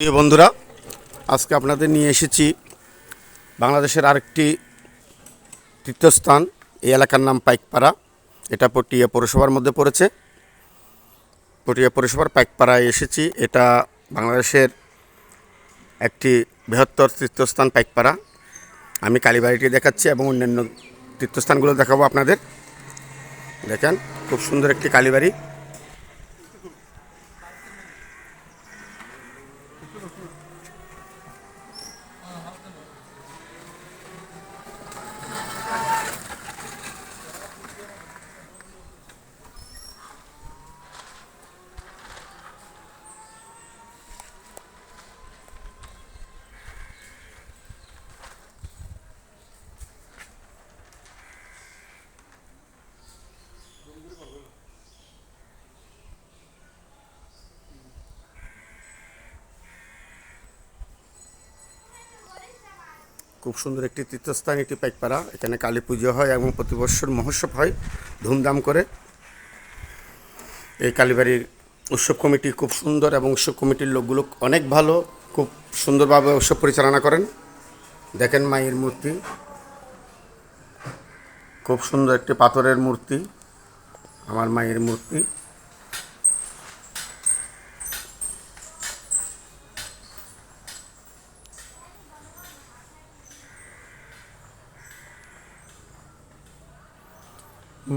প্রিয় বন্ধুরা, আজকে আপনাদের নিয়ে এসেছি বাংলাদেশের আরেকটি তীর্থস্থান। এই এলাকার নাম পাইকপাড়া। এটা পটিয়া পৌরসভার মধ্যে পড়েছে। পটিয়া পৌরসভার পাইকপাড়ায় এসেছি। এটা বাংলাদেশের একটি বৃহত্তর তীর্থস্থান পাইকপাড়া। আমি কালীবাড়িটি দেখাচ্ছি এবং অন্যান্য তীর্থস্থানগুলো দেখাবো আপনাদের। দেখেন, খুব সুন্দর একটি কালীবাড়ি। খুব সুন্দর একটি তীর্থস্থান এটি পাইকপাড়া। এখানে কালী পুজো হয় এবং প্রতি বছর মহোৎসব হয় ধুমধাম করে। এই কালীবাড়ির উৎসব কমিটি খুব সুন্দর এবং উৎসব কমিটির লোকগুলো অনেক ভালো, খুব সুন্দরভাবে উৎসব পরিচালনা করেন। দেখেন মায়ের মূর্তি, খুব সুন্দর একটি পাথরের মূর্তি, আমার মায়ের মূর্তি।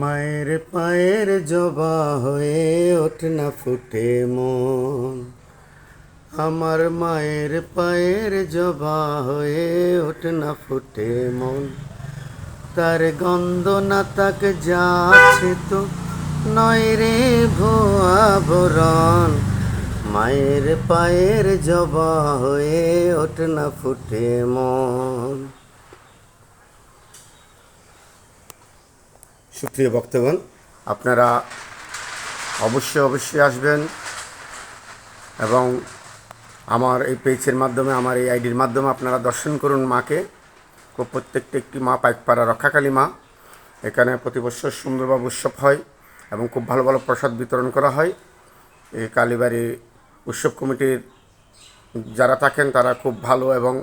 মায়ের পায়ের জবা হয়ে ওঠ না ফুটে মন, আমার মায়ের পায়ের জবা হয়ে ওঠ না ফুটে মন। তার গন্ধ না তাক যাচ্ছে তো নয় রে ভুয়া বরণ, মায়ের পায়ের জবা হয়ে ওঠ না ফুটে মন। সুপ্রিয় ভক্তগণ, আপনারা অবশ্যই আসবেন এবং আমার এই পেজের মাধ্যমে, আমার এই আইডির মাধ্যমে আপনারা দর্শন করুন মাকে। প্রত্যেকটি একটি মা পাইকপাড়া রক্ষাকালী মা। এখানে প্রতি বছর সুন্দরভাবে উৎসব হয় এবং খুব ভালো ভালো প্রসাদ বিতরণ করা হয়। এই কালীবাড়ি উৎসব কমিটির যারা থাকেন তারা খুব ভালো এবং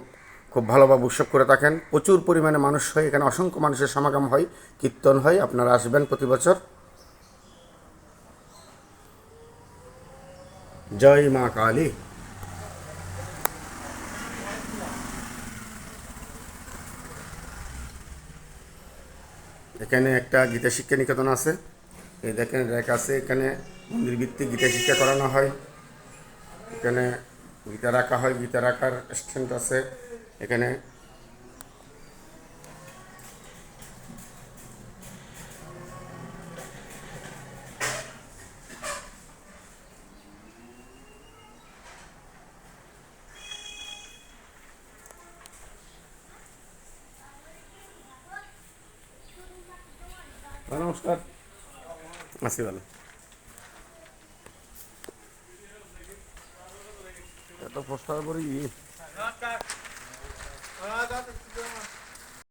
খুব ভালোভাবে উৎসব করে থাকেন। প্রচুর পরিমাণে মানুষ হয়, এখানে অসংখ্য মানুষের সমাগম হয়, কীর্তন হয়। আপনারা আসবেন প্রতি বছর। জয় মা কালী। এখানে একটা গীতা শিক্ষা নিকেতন আছে। এই দেখেন র্যাক আছে, এখানে মন্দির ভিত্তিক গীতা শিক্ষা করানো হয়। এখানে গীতা রাখা হয়, গীতা রাখার স্ট্যান্ড আছে এখানে। নমস্কার, আসি ভালো। এত পোস্টার পরে